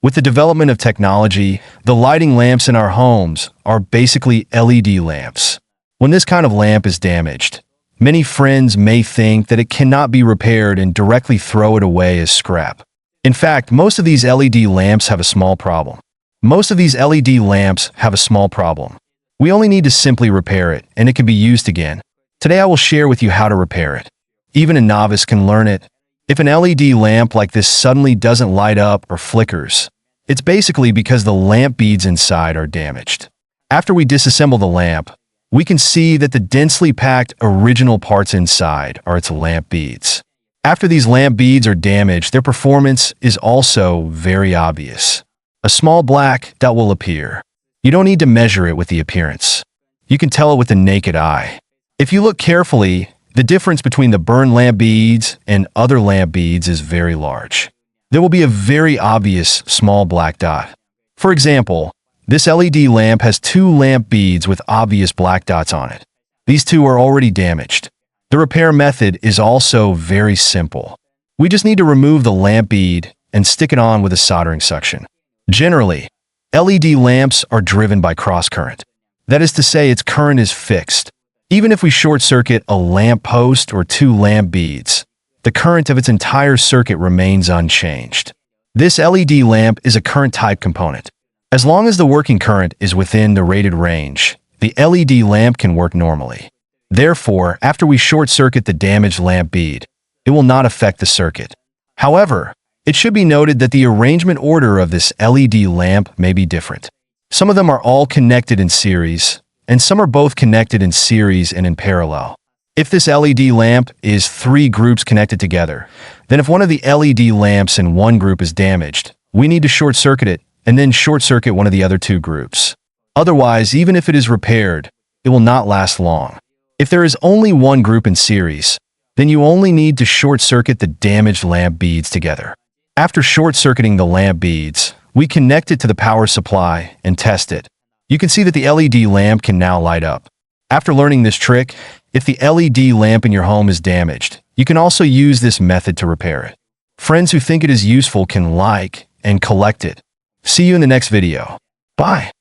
With the development of technology, the lighting lamps in our homes are basically LED lamps. When this kind of lamp is damaged, many friends may think that it cannot be repaired and directly throw it away as scrap. In fact, most of these LED lamps have a small problem. We only need to simply repair it, and it can be used again. Today I will share with you how to repair it. Even a novice can learn it. If an LED lamp like this suddenly doesn't light up or flickers, it's basically because the lamp beads inside are damaged. After we disassemble the lamp, we can see that the densely packed original parts inside are its lamp beads. After these lamp beads are damaged, their performance is also very obvious. A small black dot will appear. You don't need to measure it with the appearance. You can tell it with the naked eye. If you look carefully, the difference between the burned lamp beads and other lamp beads is very large. There will be a very obvious small black dot. For example, this LED lamp has 2 lamp beads with obvious black dots on it. These 2 are already damaged. The repair method is also very simple. We just need to remove the lamp bead and stick it on with a soldering suction. Generally, LED lamps are driven by cross-current. That is to say, its current is fixed. Even if we short-circuit a lamp post or 2 lamp beads, the current of its entire circuit remains unchanged. This LED lamp is a current-type component. As long as the working current is within the rated range, the LED lamp can work normally. Therefore, after we short-circuit the damaged lamp bead, it will not affect the circuit. However, it should be noted that the arrangement order of this LED lamp may be different. Some of them are all connected in series, and some are both connected in series and in parallel. If this LED lamp is 3 groups connected together, then if one of the LED lamps in one group is damaged, we need to short-circuit it and then short-circuit one of the other 2 groups. Otherwise, even if it is repaired, it will not last long. If there is only one group in series, then you only need to short-circuit the damaged lamp beads together. After short-circuiting the lamp beads, we connect it to the power supply and test it. You can see that the LED lamp can now light up. After learning this trick, if the LED lamp in your home is damaged, you can also use this method to repair it. Friends who think it is useful can like and collect it. See you in the next video. Bye.